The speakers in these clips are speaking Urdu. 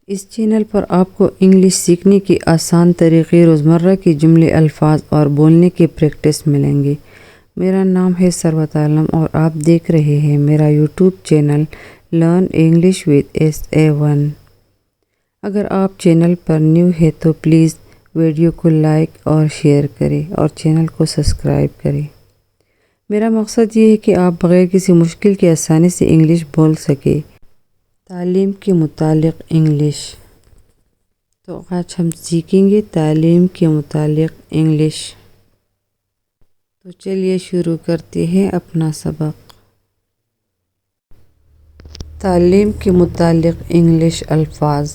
اس چینل پر آپ کو انگلش سیکھنے کی آسان طریقے، روزمرہ کے جملے، الفاظ اور بولنے کی پریکٹس ملیں گے۔ میرا نام ہے ثروت عالم اور آپ دیکھ رہے ہیں میرا YouTube channel learn English with SA1۔ اگر آپ چینل پر نیو ہے تو پلیز ویڈیو کو لائک اور شیئر کریں اور چینل کو سبسکرائب کریں۔ میرا مقصد یہ ہے کہ آپ بغیر کسی مشکل کے آسانی سے انگلش بول سکیں۔ تعلیم کے متعلق انگلش، تو آج ہم سیکھیں گے تعلیم کے متعلق انگلش۔ تو چلیے شروع کرتے ہیں اپنا سبق۔ تعلیم کے متعلق انگلش الفاظ: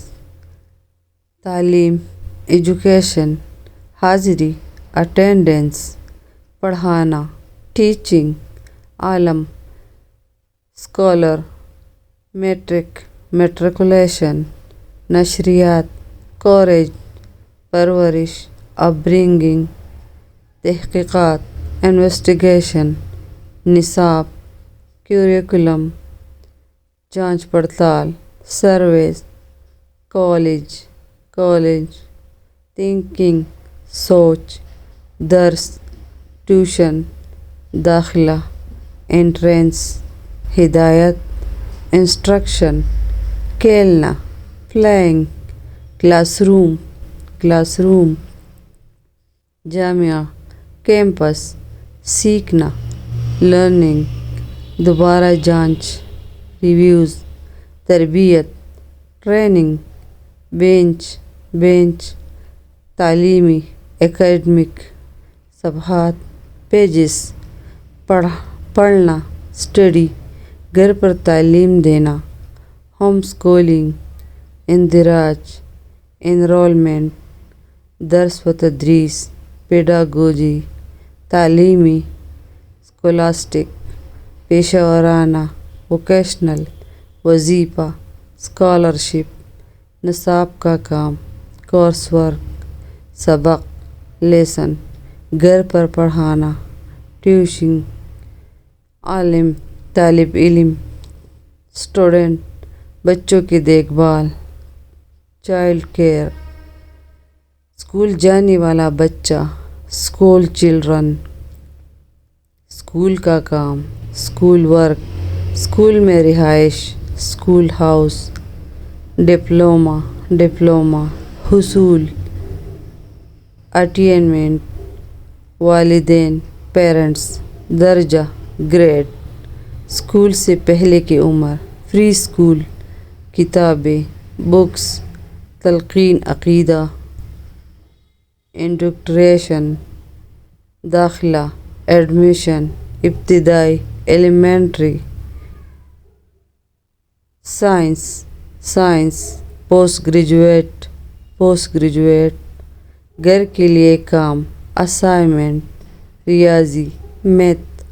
تعلیم، ایجوکیشن، حاضری، اٹینڈنس، پڑھانا، ٹیچنگ، عالم، اسکالر، میٹرک، میٹریکولیشن، نشریات، کالج، پرورش، اپ برنگنگ، تحقیقات، انویسٹیگیشن، نصاب، کیریکولم، جانچ پڑتال، سروس، کالج، تھنکنگ، سوچ، درس، ٹیوشن، داخلہ، انٹرنس، ہدایت، انسٹرکشن، کھیلنا، پلینگ، کلاس روم، جامعہ، کیمپس، سیکھنا، لرننگ، دوبارہ جانچ، ریویوز، تربیت، ٹریننگ، بینچ، تعلیمی، اکیڈمک، صفحات، پیجز، پڑھنا، اسٹڈی، گھر پر تعلیم دینا، ہوم اسکولنگ، اندراج، انرولمنٹ، درس و تدریس، پیڈاگوجی، تعلیمی، اسکولاسٹک، پیشہ ورانہ، ووکیشنل، وظیفہ، اسکالرشپ، نصاب کا کام، کورس ورک، سبق، لیسن، گھر پر پڑھانا، ٹیوشن، عالم، طالب علم، اسٹوڈنٹ، بچوں کی دیکھ بھال، چائلڈ کیئر، اسکول جانے والا بچہ، اسکول چلڈرن، اسکول کا کام، اسکول ورک، اسکول میں رہائش، اسکول ہاؤس، ڈپلومہ، حصول، اٹینمنٹ، والدین، پیرنٹس، درجہ، گریڈ، اسکول سے پہلے کی عمر، پری اسکول، کتابیں، بکس، تلقین عقیدہ، انڈکٹریشن، داخلہ، ایڈمیشن، ابتدائی، ایلیمنٹری، سائنس، پوسٹ گریجویٹ، گھر کے لیے کام، اسائنمنٹ، ریاضی، میتھ،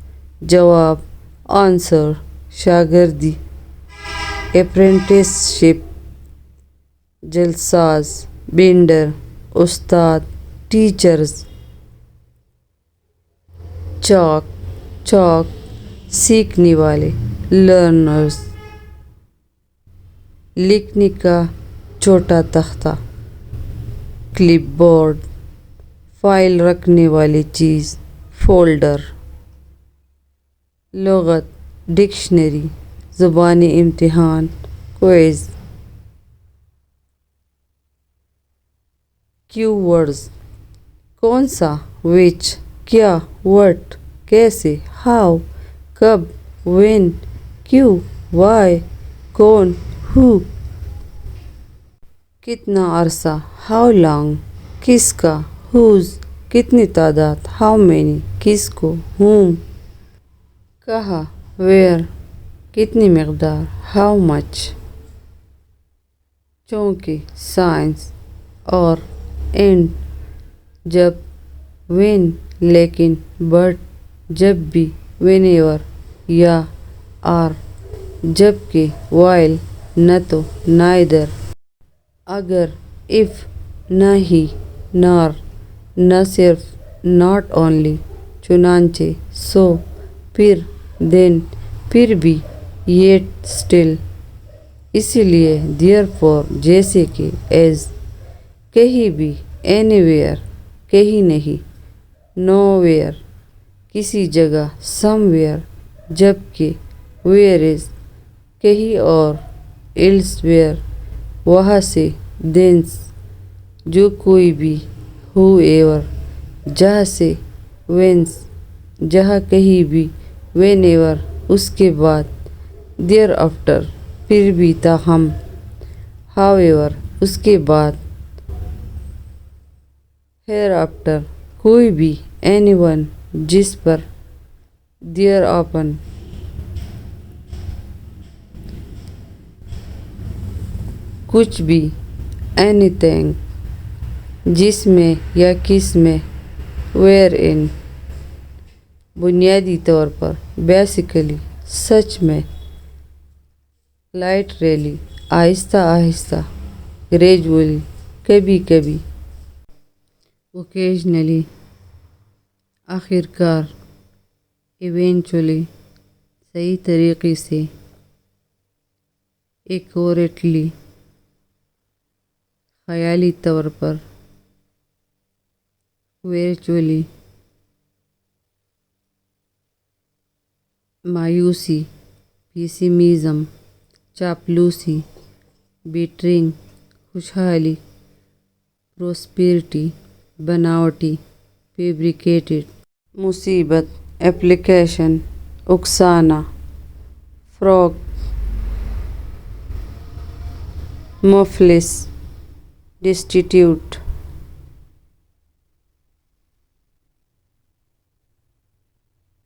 جواب، آنسر، شاگردی، اپرینٹس شپ، جلساز، بینڈر، استاد، ٹیچرز، چاک، سیکھنے والے، لرنرز، لکھنے کا چھوٹا تختہ، کلپ بورڈ، فائل رکھنے والی چیز، فولڈر، لغت، ڈکشنری، زبانی امتحان، کوئز، کیو ورڈز، کون سا، وچ، کیا، وٹ، کیسے، ہاؤ، کب، وین، کیوں، وائی، کون، ہو، کتنا عرصہ، ہاؤ لانگ، کس کا، ہوز، کتنی تعداد، ہاؤ مینی، کس کو، ہوم، کہاں، ویئر، کتنی مقدار، ہاؤ مچ، چونکہ، سائنس، اور، اینڈ، جب، وین، لیکن، بٹ، جب بھی، وین ایور، یا، آر، جبکہ، وائل، نہ تو، نائدر، اگر، اف، نہ ہی، نار، نہ صرف، ناٹ اونلی، چنانچہ، سو، پھر، دین، پھر بھی، یٹ، سٹل، اسی لیے دیئر فور جیسے کہ ایز کہیں بھی، اینی ویئر کہیں نہیں، نو ویئر کسی جگہ، سم ویئر جبکہ، ویئر از کہیں اور، ایلس ویئر وہاں سے، دینس جو کوئی بھی، ہو ایور جہاں سے، وینس جہاں کہیں بھی، وین ایور اس کے بعد، دیر آفٹر پھر بھی تاہم، ہاؤ ایور اس کے بعد، ہیر آفٹر کوئی بھی، اینی ون جس پر، دیر آپن کچھ بھی، اینی تھنگ جس میں یا کس میں، ویئر ان بنیادی طور پر، بیسیکلی سچ میں، لائٹ ریلی آہستہ آہستہ، گریجولی کبھی کبھی، اوکیجنلی آخر کار، ایونچولی صحیح طریقے سے، ایکوریٹلی خیالی طور پر، ویرچولی مایوسی، پیسیمیزم چاپلوسی، بیٹرنگ خوشحالی، پروسپیرٹی بناوٹی، فیبریکیٹڈ مصیبت، ایپلیکیشن اکسانا، فراک مفلس، ڈسٹیٹیوٹ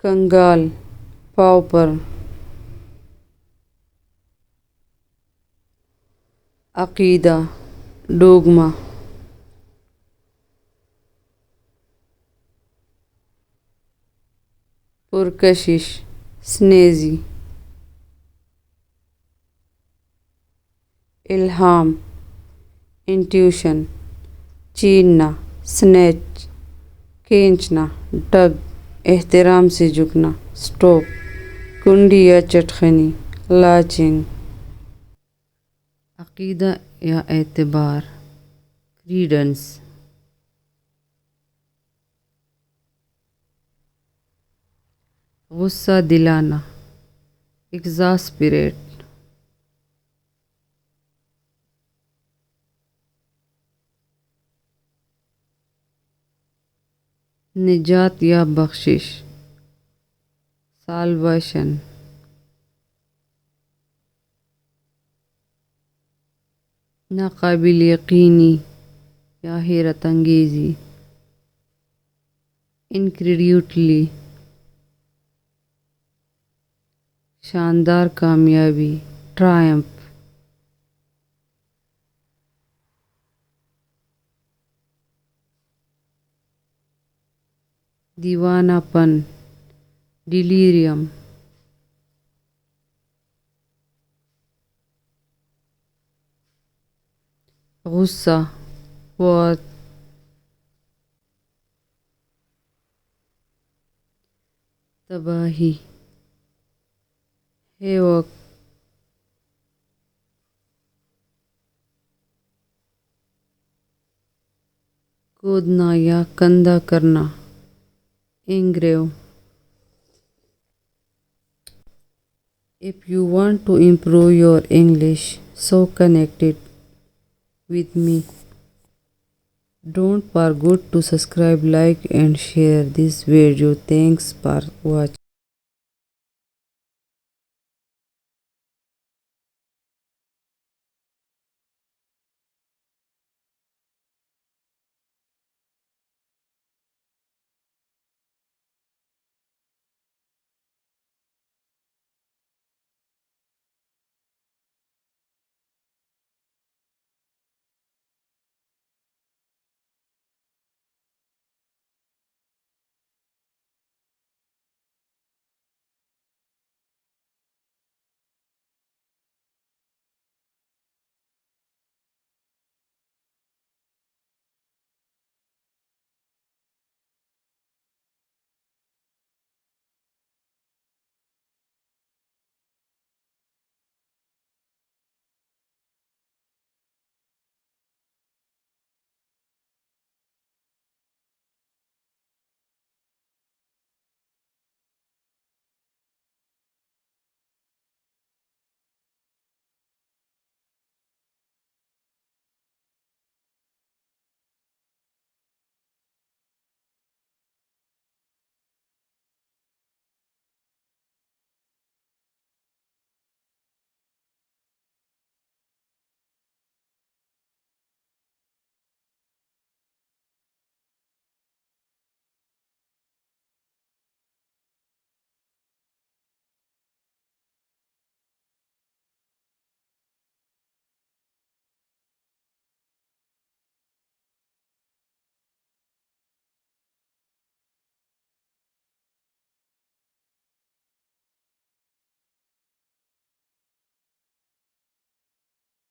کنگال، پاؤپر عقیدہ، ڈوگما پرکشش، سنیزی الہام، انٹیوشن چیننا، سنیچ کھینچنا، ڈگ احترام سے جھکنا، سٹوپ کنڈی یا چٹخنی، لاچنگ عقیدہ یا اعتبار، کریڈنس غصہ دلانا، ایگزاسپریٹ نجات یا بخشش، سالویشن ناقابل یقینی یا حیرت انگیزی، انکریڈیوٹلی شاندار کامیابی، ٹرائمپ دیوانہ پن، ڈیلیریم غصہ، وعد تباہی، ہیوک کودنا یا کندہ کرنا، انگریو If you want to improve your English, so connect it with me. Don't forget to subscribe, like and share this video. Thanks for watching.